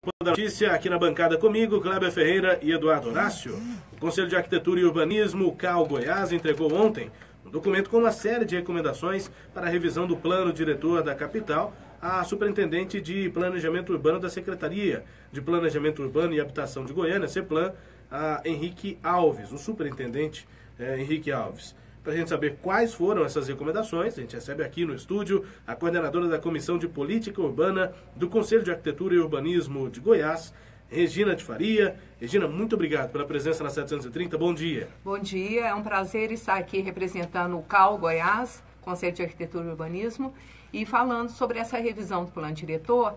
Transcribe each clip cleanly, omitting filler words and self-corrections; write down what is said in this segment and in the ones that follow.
Da notícia aqui na bancada comigo, Kleber Ferreira e Eduardo Horácio. O Conselho de Arquitetura e Urbanismo, o CAU Goiás, entregou ontem um documento com uma série de recomendações para a revisão do plano diretor da capital à superintendente de Planejamento Urbano da Secretaria de Planejamento Urbano e Habitação de Goiânia, CEPLAN, a Henrique Alves, o superintendente Henrique Alves. Para a gente saber quais foram essas recomendações, a gente recebe aqui no estúdio a coordenadora da Comissão de Política Urbana do Conselho de Arquitetura e Urbanismo de Goiás, Regina de Faria. Regina, muito obrigado pela presença na 730. Bom dia. Bom dia, é um prazer estar aqui representando o CAU Goiás, Conselho de Arquitetura e Urbanismo, e falando sobre essa revisão do plano diretor,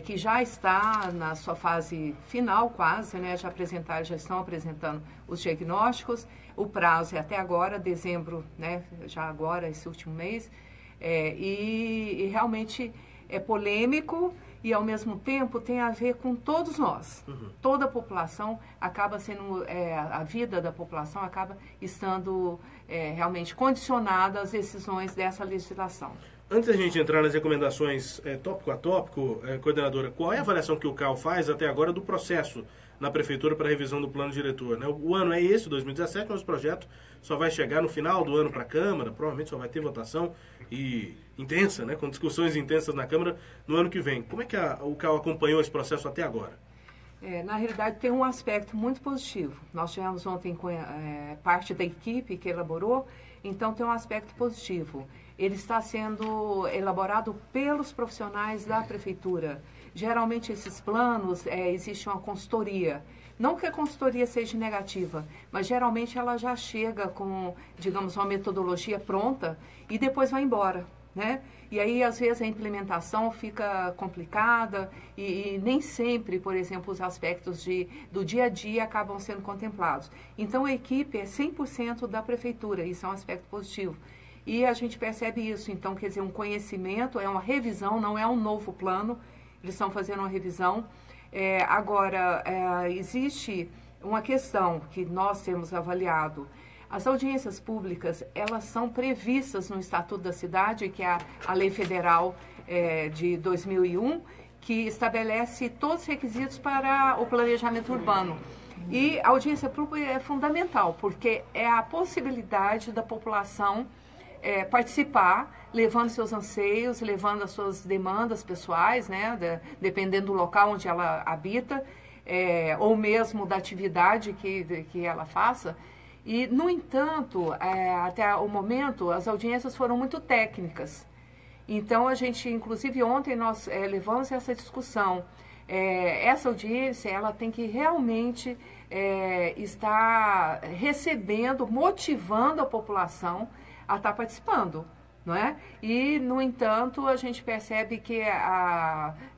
que já está na sua fase final quase, né? Já estão apresentando os diagnósticos. O prazo é até agora, dezembro, né? Já agora, esse último mês. E realmente é polêmico e, ao mesmo tempo, tem a ver com todos nós. Toda a população acaba sendo, a vida da população acaba estando realmente condicionada às decisões dessa legislação. Antes da gente entrar nas recomendações tópico a tópico, coordenadora, qual é a avaliação que o CAU faz até agora do processo na Prefeitura para a revisão do plano diretor? Né? O ano é esse, 2017, mas o projeto só vai chegar no final do ano para a Câmara, provavelmente só vai ter votação intensa, né, com discussões intensas na Câmara no ano que vem. Como é que o CAU acompanhou esse processo até agora? Na realidade, tem um aspecto muito positivo. Nós tivemos ontem parte da equipe que elaborou, então tem um aspecto positivo. Ele está sendo elaborado pelos profissionais da Prefeitura. Geralmente, esses planos, existe uma consultoria. Não que a consultoria seja negativa, mas geralmente ela já chega com, digamos, uma metodologia pronta e depois vai embora, né? E aí, às vezes, a implementação fica complicada e nem sempre, por exemplo, os aspectos do dia a dia acabam sendo contemplados. Então, a equipe é 100% da Prefeitura, isso é um aspecto positivo. E a gente percebe isso, então, quer dizer, um conhecimento, é uma revisão, não é um novo plano, eles estão fazendo uma revisão. Agora, existe uma questão que nós temos avaliado. As audiências públicas, elas são previstas no Estatuto da Cidade, que é a Lei Federal de 2001, que estabelece todos os requisitos para o planejamento urbano. E a audiência pública é fundamental, porque é a possibilidade da população participar, levando seus anseios, levando as suas demandas pessoais, né, dependendo do local onde ela habita, ou mesmo da atividade que ela faça. E, no entanto, até o momento, as audiências foram muito técnicas. Então, a gente, inclusive ontem, nós levamos essa discussão. Essa audiência, ela tem que realmente estar recebendo, motivando a população a estar participando, não é? E, no entanto, a gente percebe que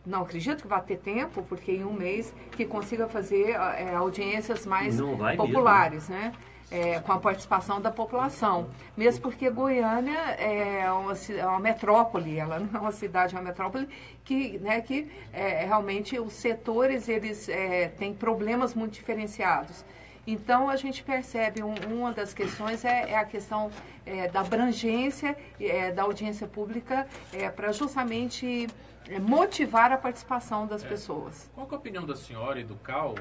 não acredito que vai ter tempo, porque em um mês que consiga fazer audiências mais populares, mesmo, né? Com a participação da população. Mesmo porque Goiânia é uma metrópole, ela não é uma cidade, é uma metrópole que realmente os setores eles têm problemas muito diferenciados. Então, a gente percebe, uma das questões é a questão da abrangência da audiência pública para justamente motivar a participação das pessoas. Qual que é a opinião da senhora e do CAU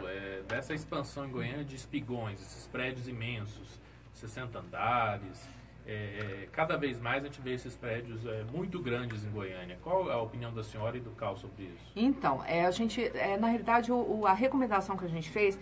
dessa expansão em Goiânia de espigões, esses prédios imensos, 60 andares? Cada vez mais a gente vê esses prédios muito grandes em Goiânia. Qual a opinião da senhora e do CAU sobre isso? Então, a gente, na realidade, a recomendação que a gente fez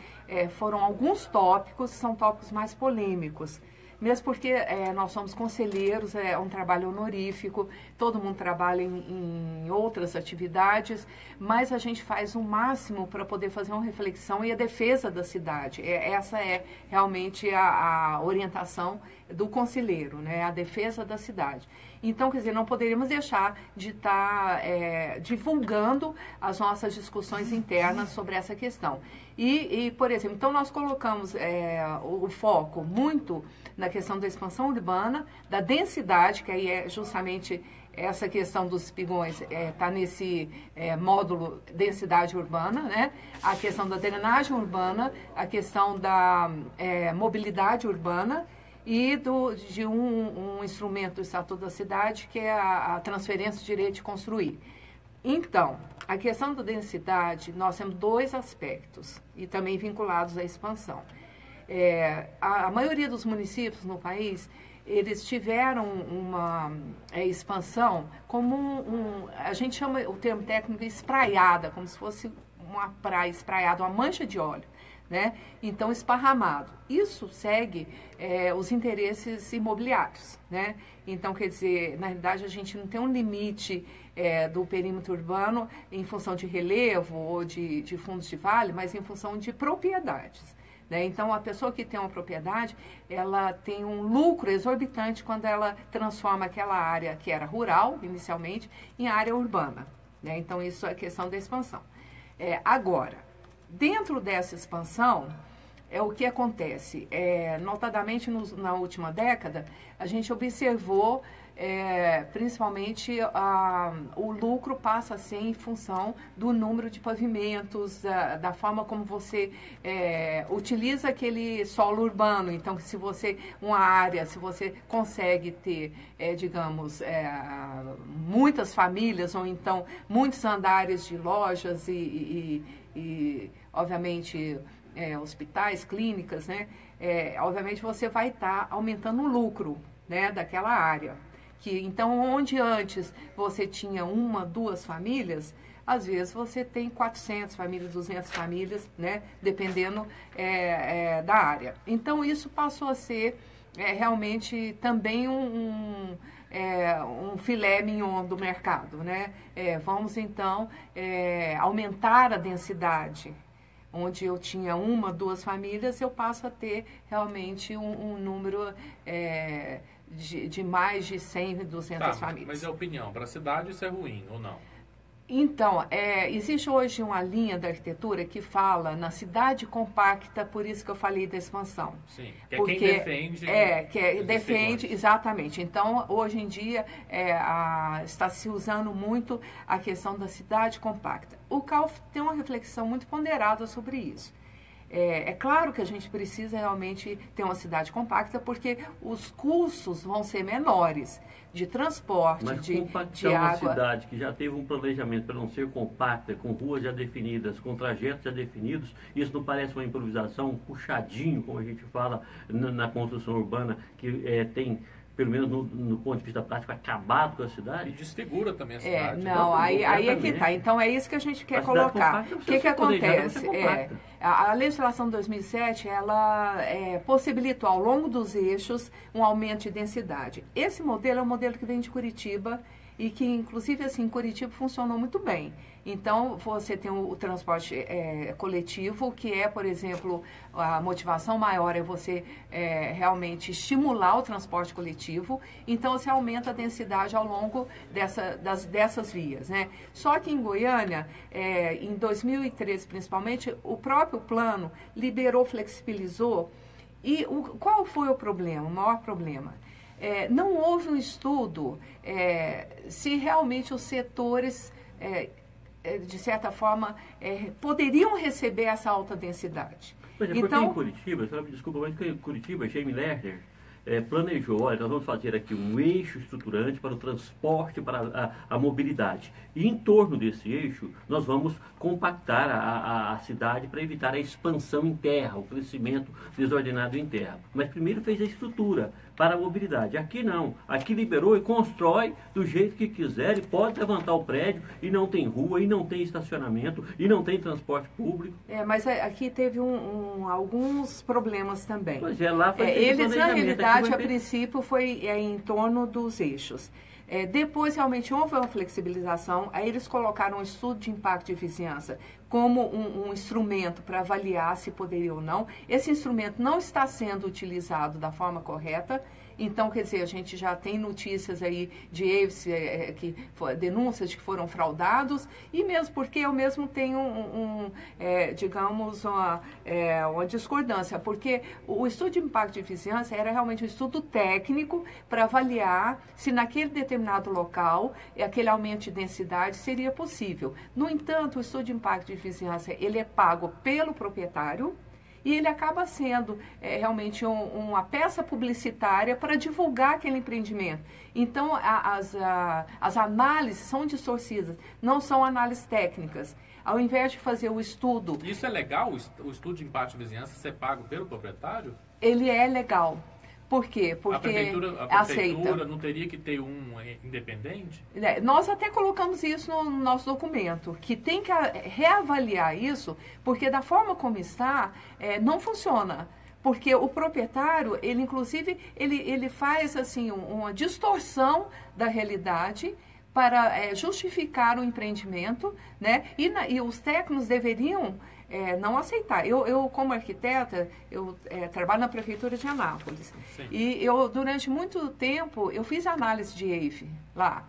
foram alguns tópicos, são tópicos mais polêmicos. Mesmo porque nós somos conselheiros, é um trabalho honorífico, todo mundo trabalha em outras atividades, mas a gente faz o máximo para poder fazer uma reflexão e a defesa da cidade. Essa é realmente a orientação do conselheiro, né? A defesa da cidade. Então, quer dizer, não poderíamos deixar de estar divulgando as nossas discussões internas sobre essa questão. E por exemplo, então nós colocamos o foco muito na questão da expansão urbana, da densidade, que aí é justamente essa questão dos espigões, está nesse módulo densidade urbana, né? A questão da drenagem urbana, a questão da mobilidade urbana, e de um instrumento do Estatuto da Cidade, que é a transferência do direito de construir. Então, a questão da densidade, nós temos dois aspectos, e também vinculados à expansão. A maioria dos municípios no país, eles tiveram uma expansão como a gente chama o termo técnico de espraiada, como se fosse uma praia espraiada, uma mancha de óleo, né? Então, esparramado. Isso segue os interesses imobiliários, né? Então, quer dizer, na realidade, a gente não tem um limite do perímetro urbano em função de relevo ou de fundos de vale, mas em função de propriedades. Né? Então, a pessoa que tem uma propriedade, ela tem um lucro exorbitante quando ela transforma aquela área que era rural, inicialmente, em área urbana. Né? Então, isso é questão da expansão. Agora, dentro dessa expansão, o que acontece? Notadamente, na última década, a gente observou, principalmente, o lucro passa a ser em função do número de pavimentos, da forma como você utiliza aquele solo urbano. Então, se você consegue ter, digamos, muitas famílias ou então muitos andares de lojas e obviamente, hospitais, clínicas, né? Obviamente você vai estar aumentando o lucro, né, daquela área. Então, onde antes você tinha 1, 2 famílias, às vezes você tem 400 famílias, 200 famílias, né, dependendo da área. Então, isso passou a ser realmente também um filé mignon do mercado, né? Vamos, então, aumentar a densidade. Onde eu tinha 1, 2 famílias, eu passo a ter realmente um número de mais de 100, 200 famílias. Mas a opinião, para a cidade isso é ruim ou não? Então, existe hoje uma linha da arquitetura que fala na cidade compacta, por isso que eu falei da expansão. Sim, que é quem defende. Defende, exatamente. Então, hoje em dia, está se usando muito a questão da cidade compacta. O CALF tem uma reflexão muito ponderada sobre isso. É claro que a gente precisa realmente ter uma cidade compacta, porque os custos vão ser menores de transporte, de água. Uma cidade que já teve um planejamento para não ser compacta, com ruas já definidas, com trajetos já definidos, isso não parece uma improvisação, um puxadinho, como a gente fala na construção urbana, que tem, pelo menos no ponto de vista prático, acabado com a cidade? E desfigura também a cidade. Não, aí é que está. Então, é isso que a gente quer colocar. O que acontece? A legislação de 2007, ela possibilitou, ao longo dos eixos, um aumento de densidade. Esse modelo é um modelo que vem de Curitiba e que, inclusive, assim, em Curitiba funcionou muito bem. Então, você tem o transporte coletivo, que é, por exemplo, a motivação maior é você realmente estimular o transporte coletivo. Então, você aumenta a densidade ao longo dessas vias, né? Só que em Goiânia, em 2013 principalmente, o próprio plano liberou, flexibilizou. E qual foi o problema, o maior problema? Não houve um estudo se realmente os setores, de certa forma, poderiam receber essa alta densidade. Mas então, em Curitiba, a senhora me desculpa, mas em Curitiba, Jaime Lerner planejou, olha, nós vamos fazer aqui um eixo estruturante para o transporte, para a mobilidade. E em torno desse eixo, nós vamos compactar a cidade para evitar a expansão em terra, o crescimento desordenado em terra. Mas primeiro fez a estrutura para a mobilidade. Aqui não. Aqui liberou e constrói do jeito que quiser e pode levantar o prédio e não tem rua, e não tem estacionamento, e não tem transporte público. Mas aqui teve alguns problemas também. Pois lá foi eles, na realidade, a princípio foi em torno dos eixos. Depois, realmente, houve uma flexibilização, aí eles colocaram um estudo de impacto de vizinhança como um instrumento para avaliar se poderia ou não. Esse instrumento não está sendo utilizado da forma correta. Então, quer dizer, a gente já tem notícias aí de denúncias de que foram fraudados, e mesmo porque eu mesmo tenho digamos, uma discordância, porque o estudo de impacto de vizinhança era realmente um estudo técnico para avaliar se naquele determinado local aquele aumento de densidade seria possível. No entanto, o estudo de impacto de vizinhança, ele é pago pelo proprietário, e ele acaba sendo realmente uma peça publicitária para divulgar aquele empreendimento. Então, as análises são distorcidas, não são análises técnicas. Ao invés de fazer o estudo... Isso é legal? O estudo de impacto de vizinhança ser pago pelo proprietário? Ele é legal. Por quê? Porque a prefeitura aceita. Não teria que ter um independente? Nós até colocamos isso no nosso documento, que tem que reavaliar isso, porque da forma como está, não funciona. Porque o proprietário, ele inclusive, ele faz assim, uma distorção da realidade para justificar o empreendimento, né? E os técnicos deveriam não aceitar. Eu, como arquiteta, trabalho na Prefeitura de Anápolis. Sim. E durante muito tempo, eu fiz análise de EIF lá.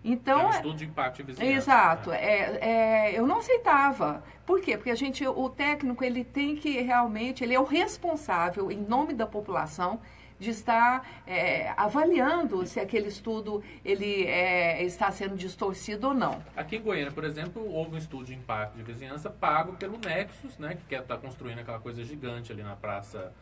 Então, é um estudo de impacto de vizinhança. Exato. Né? Eu não aceitava. Por quê? Porque o técnico, ele tem que realmente, ele é o responsável, em nome da população, de estar avaliando se aquele estudo ele está sendo distorcido ou não. Aqui em Goiânia, por exemplo, houve um estudo de impacto de vizinhança pago pelo Nexus, né, que quer estar construindo aquela coisa gigante ali na praça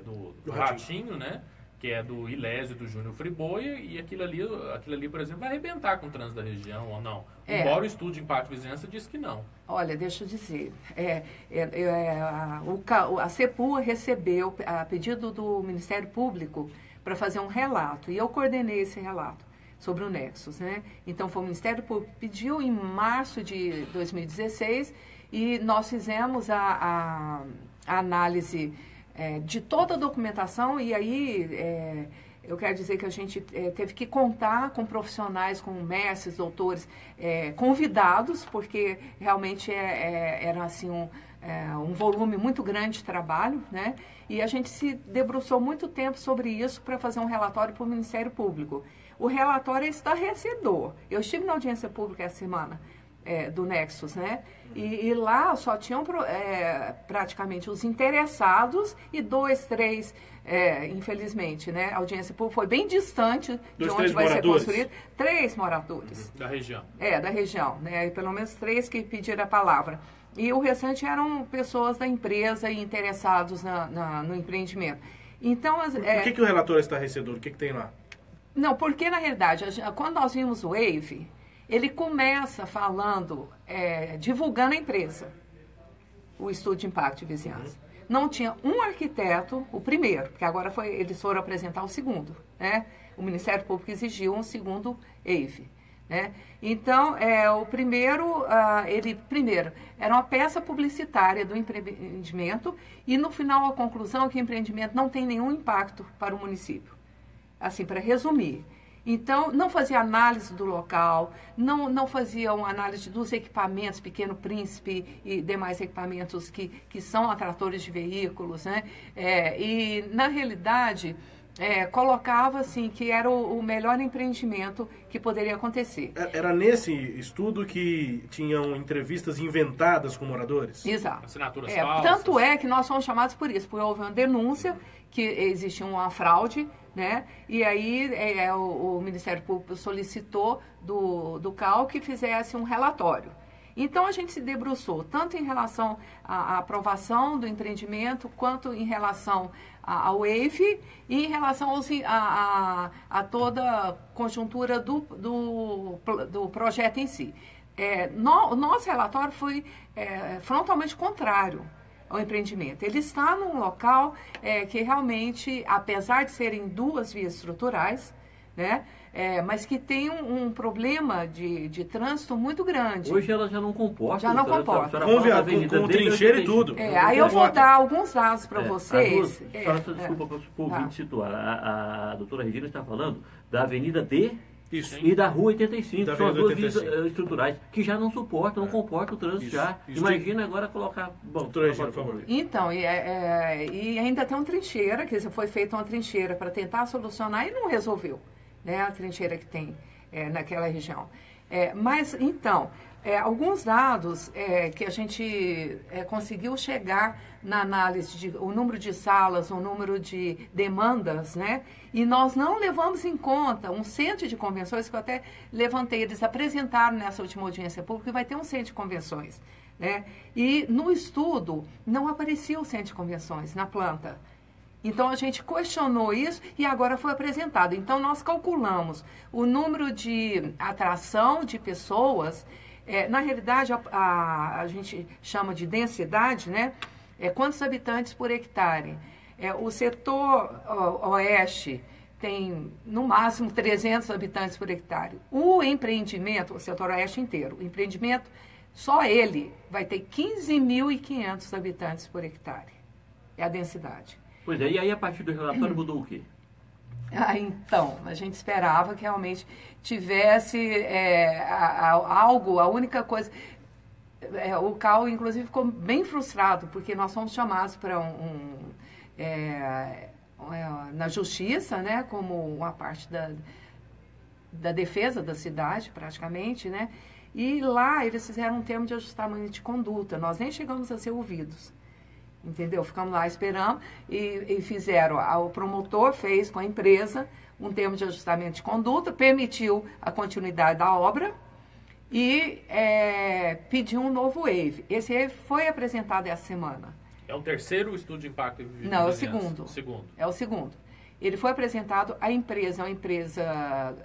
do Ratinho, né, que é do Ilésio, do Júnior Friboi, e aquilo ali, por exemplo, vai arrebentar com o trânsito da região ou não? Embora o estudo de impacto de vizinhança diz que não. Olha, deixa eu dizer, a CEPUA recebeu a pedido do Ministério Público para fazer um relato, e eu coordenei esse relato sobre o Nexus, né? Então, foi o Ministério Público que pediu em março de 2016, e nós fizemos a análise de toda a documentação, e aí eu quero dizer que a gente teve que contar com profissionais, com mestres, doutores, convidados, porque realmente era assim um volume muito grande de trabalho, né? E a gente se debruçou muito tempo sobre isso para fazer um relatório para o Ministério Público. O relatório é estarrecedor. Eu estive na audiência pública essa semana, do Nexus, né? E lá só tinham praticamente os interessados e 2, 3, infelizmente, né? A audiência pública foi bem distante de onde vai ser construído. 3 moradores. Da região. Da região, né? E pelo menos 3 que pediram a palavra. E o restante eram pessoas da empresa e interessados no empreendimento. Então, por que o relatório é estarrecedor? O que tem lá? Não, porque na realidade, quando nós vimos o WAVE, ele começa falando, divulgando a empresa, o estudo de impacto de vizinhança. Não tinha um arquiteto, o primeiro, porque agora eles foram apresentar o segundo, né? O Ministério Público exigiu um segundo EIF, né? Então, o primeiro, era uma peça publicitária do empreendimento, e no final a conclusão é que o empreendimento não tem nenhum impacto para o município. Assim, para resumir. Então, não fazia análise do local, não fazia uma análise dos equipamentos, Pequeno Príncipe e demais equipamentos que são atratores de veículos, né? E, na realidade, colocava assim que era o melhor empreendimento que poderia acontecer. Era nesse estudo que tinham entrevistas inventadas com moradores? Exato. Assinaturas falsas. Tanto é que nós fomos chamados por isso, porque houve uma denúncia que existia uma fraude, né? E aí o Ministério Público solicitou do CAL que fizesse um relatório. Então, a gente se debruçou tanto em relação à aprovação do empreendimento, quanto em relação ao EIF e em relação a toda a conjuntura do projeto em si. O nosso relatório foi frontalmente contrário ao empreendimento. Ele está num local que realmente, apesar de serem 2 vias estruturais, né, mas que tem um problema de trânsito muito grande. Hoje ela já não comporta. Já não comporta. Com trincheira e tudo. Aí eu vou dar alguns dados para vocês. Desculpa, para o ouvinte situar. A doutora Regina está falando da Avenida D Isso. e da Rua 85. Da São as 2 vias 85. estruturais que já não suportam, não comportam o trânsito Isso. já. Isso. Imagina agora colocar... Bom, Doutora Regina, por favor. Então, e ainda tem uma trincheira, que foi feita uma trincheira para tentar solucionar e não resolveu, né, a trincheira que tem naquela região. Mas, então, alguns dados que a gente conseguiu chegar na análise o número de salas, o número de demandas, né? E nós não levamos em conta um centro de convenções que eu até levantei. Eles apresentaram nessa última audiência pública que vai ter um centro de convenções né? E no estudo não aparecia o centro de convenções na planta. Então, a gente questionou isso e agora foi apresentado. Então, nós calculamos o número de atração de pessoas. Na realidade, a gente chama de densidade, né? Quantos habitantes por hectare. O setor oeste tem, no máximo, 300 habitantes por hectare. O empreendimento, o setor oeste inteiro, o empreendimento, só ele vai ter 15.500 habitantes por hectare. É a densidade. Pois é, e aí a partir do relatório mudou o quê? Então, a gente esperava que realmente tivesse algo, a única coisa... o CAU, inclusive, ficou bem frustrado, porque nós fomos chamados para na justiça, né, como uma parte da defesa da cidade, praticamente, né, e lá eles fizeram um termo de ajustamento de conduta, nós nem chegamos a ser ouvidos. Entendeu? Ficamos lá esperando e fizeram, o promotor fez com a empresa um termo de ajustamento de conduta, permitiu a continuidade da obra e pediu um novo waive. Esse waive foi apresentado essa semana. É o terceiro estudo de impacto de Não, é o vizinhança. segundo. O segundo. É o segundo. Ele foi apresentado, a empresa é uma empresa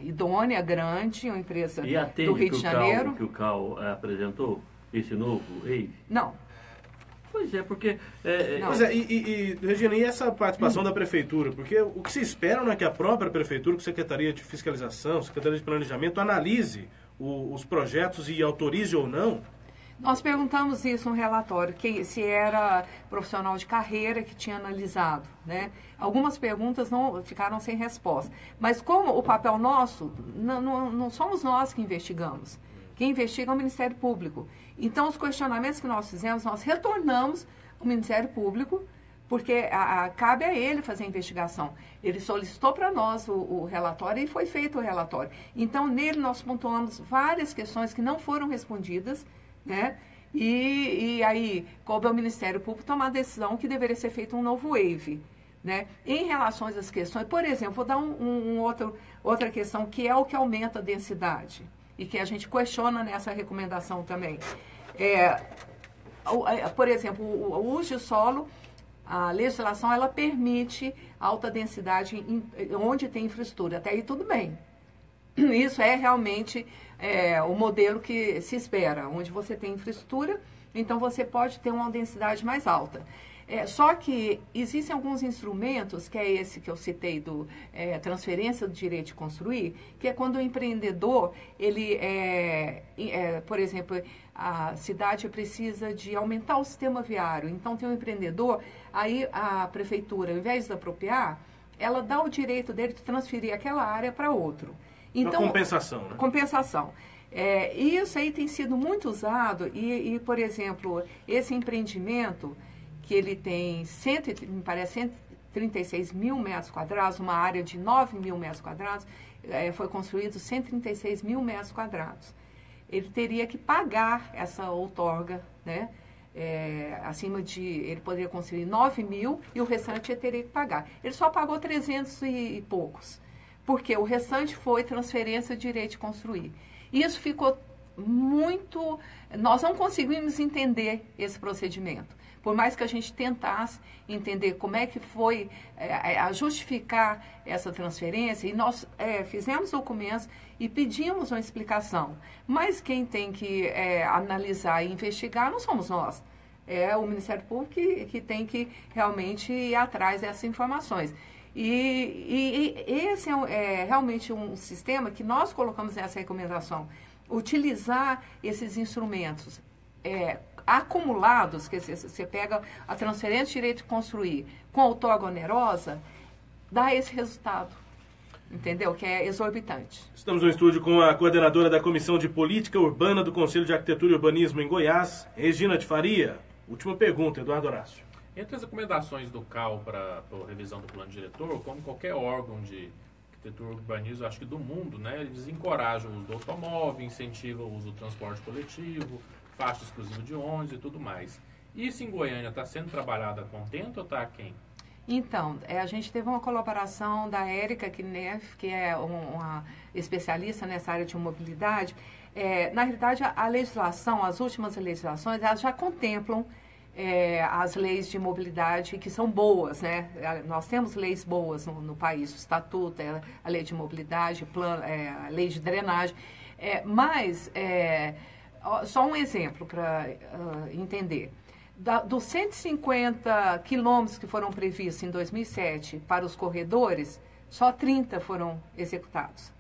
idônea, grande, uma empresa do Rio de Janeiro. Que o CAU apresentou, esse novo waive? Não. Pois é, porque... Regina, e essa participação da Prefeitura? Porque o que se espera não é que a própria Prefeitura, com a Secretaria de Fiscalização, Secretaria de Planejamento, analise os projetos e autorize ou não? Nós perguntamos isso no relatório, se era profissional de carreira que tinha analisado, né? Algumas perguntas não ficaram sem resposta. Mas como o papel nosso, não somos nós que investigamos. Quem investiga é o Ministério Público. Então, os questionamentos que nós fizemos, nós retornamos ao Ministério Público, porque cabe a ele fazer a investigação. Ele solicitou para nós o relatório e foi feito o relatório. Então, nele nós pontuamos várias questões que não foram respondidas, né? E aí, coube ao Ministério Público tomar a decisão que deveria ser feito um novo waive, né? Em relação às questões, por exemplo, vou dar outra questão, que é o que aumenta a densidade, e que a gente questiona nessa recomendação também. Por exemplo, o uso de solo, a legislação, ela permite alta densidade onde tem infraestrutura. Até aí tudo bem. Isso é realmente o modelo que se espera. Onde você tem infraestrutura, então você pode ter uma densidade mais alta. Só que existem alguns instrumentos, que é esse que eu citei, do transferência do direito de construir, que é quando o empreendedor, ele, por exemplo, a cidade precisa de aumentar o sistema viário. Então, tem um empreendedor, aí a prefeitura, ao invés de apropriar, ela dá o direito dele de transferir aquela área para outro. Então, uma compensação, né? Compensação. E isso aí tem sido muito usado e, por exemplo, esse empreendimento, que ele tem, me parece, 136 mil metros quadrados, uma área de 9 mil metros quadrados, foi construído 136 mil metros quadrados. Ele teria que pagar essa outorga, né? Ele poderia construir 9 mil e o restante ele teria que pagar. Ele só pagou 300 e poucos, porque o restante foi transferência de direito de construir. Isso ficou muito... Nós não conseguimos entender esse procedimento. Por mais que a gente tentasse entender como é que foi a justificar essa transferência, e nós fizemos documentos e pedimos uma explicação. Mas quem tem que analisar e investigar não somos nós. É o Ministério Público que tem que realmente ir atrás dessas informações. E esse é realmente um sistema que nós colocamos nessa recomendação. Utilizar esses instrumentos acumulados, que você pega a transferência de direito de construir com a outorga onerosa, dá esse resultado, entendeu? Que é exorbitante. Estamos no estúdio com a coordenadora da Comissão de Política Urbana do Conselho de Arquitetura e Urbanismo em Goiás, Regina de Faria. Última pergunta, Eduardo Horácio. Entre as recomendações do CAU para a revisão do plano diretor, como qualquer órgão de arquitetura e urbanismo, acho que do mundo, né, eles encorajam o uso do automóvel, incentivam o uso do transporte coletivo, faixa exclusiva de ônibus e tudo mais. Isso em Goiânia está sendo trabalhado a contento ou está aquém? Então, a gente teve uma colaboração da Érica Kneff, que é uma especialista nessa área de mobilidade. Na realidade, a legislação, as últimas legislações, elas já contemplam as leis de mobilidade que são boas, né? Nós temos leis boas no país, o Estatuto, a lei de mobilidade, a lei de drenagem, mas só um exemplo para entender. Dos 150 quilômetros que foram previstos em 2007 para os corredores, só 30 foram executados.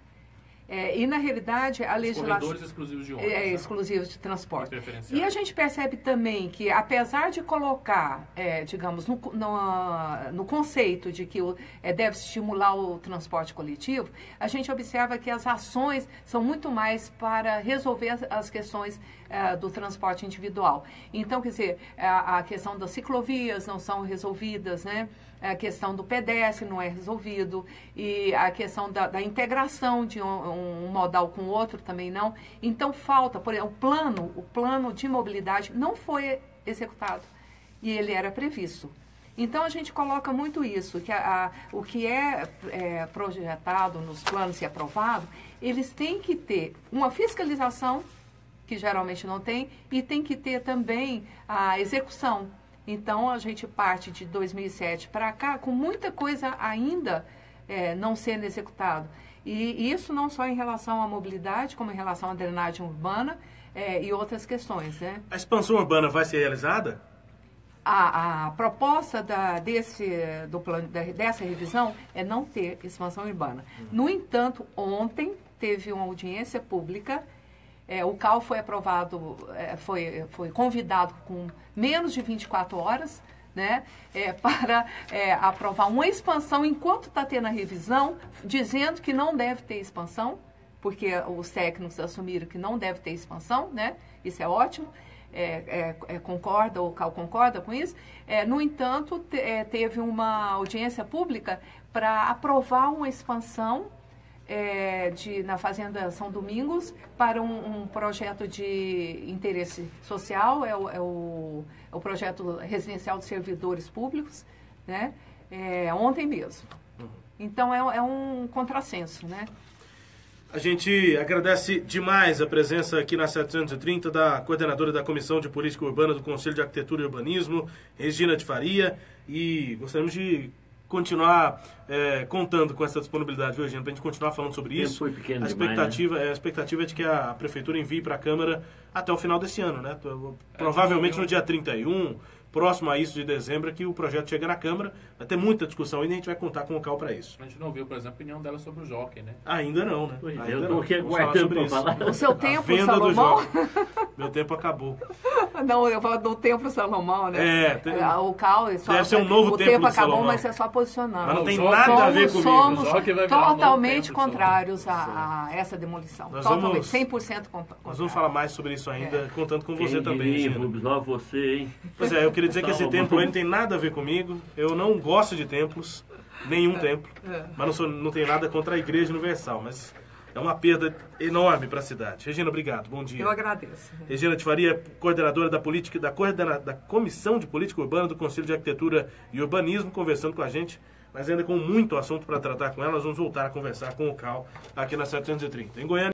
E, na realidade, a legislação... Corredores exclusivos de ônibus. Exclusivos de transporte. E a gente percebe também que, apesar de colocar, digamos, no conceito de que deve estimular o transporte coletivo, a gente observa que as ações são muito mais para resolver as questões do transporte individual. Então, quer dizer, a questão das ciclovias não são resolvidas, né? A questão do pedestre não é resolvido, e a questão da integração de um modal com o outro também não. Então, falta, por exemplo, o plano de mobilidade não foi executado, e ele era previsto. Então, a gente coloca muito isso, que o que é projetado nos planos e aprovado, eles têm que ter uma fiscalização, que geralmente não tem, e tem que ter também a execução. Então, a gente parte de 2007 para cá com muita coisa ainda não sendo executado. E isso não só em relação à mobilidade, como em relação à drenagem urbana e outras questões, né? A expansão urbana vai ser realizada? A proposta dessa revisão é não ter expansão urbana. No entanto, ontem teve uma audiência pública. O CAL foi aprovado, foi convidado com menos de 24 horas, né, para aprovar uma expansão enquanto está tendo a revisão, dizendo que não deve ter expansão, porque os técnicos assumiram que não deve ter expansão, né, isso é ótimo, o CAL concorda com isso. No entanto, teve uma audiência pública para aprovar uma expansão na Fazenda São Domingos para um projeto de interesse social, o projeto residencial de servidores públicos, né? Ontem mesmo. Então, é um contrassenso, né? A gente agradece demais a presença aqui na 730 da coordenadora da Comissão de Política Urbana do Conselho de Arquitetura e Urbanismo, Regina de Faria, e gostaríamos de continuar contando com essa disponibilidade, viu, Regina, para a gente continuar falando sobre isso. Foi pequeno a expectativa é de que a Prefeitura envie para a Câmara até o final desse ano, né? Provavelmente no dia 31, próximo a isso de dezembro, que o projeto chega na Câmara. Vai ter muita discussão ainda e a gente vai contar com o CAL para isso. A gente não ouviu, por exemplo, a opinião dela sobre o Jockey, né? Ainda não, né? Eu estou aqui aguardando para falar. O seu tempo, Salomão? Meu tempo acabou. Não, eu falo do tempo Salomão, né? O CAL... Deve ser um novo tempo tempo acabou, Salomão. mas é só posicionando. Mas não tem nada a ver comigo. Somos totalmente contrários a essa demolição. Totalmente, 100% contrários. Nós vamos falar mais sobre isso ainda, contando com você também, Regina. Você, hein? Pois eu queria dizer que esse templo aí não tem nada a ver comigo. Eu não gosto de templos, nenhum templo. Mas não tenho nada contra a Igreja Universal, mas é uma perda enorme para a cidade. Regina, obrigado. Bom dia. Eu agradeço. Regina de Faria, coordenadora da Comissão de Política Urbana do Conselho de Arquitetura e Urbanismo, conversando com a gente, mas ainda com muito assunto para tratar com ela. Nós vamos voltar a conversar com o CAL aqui na 730. Em Goiânia.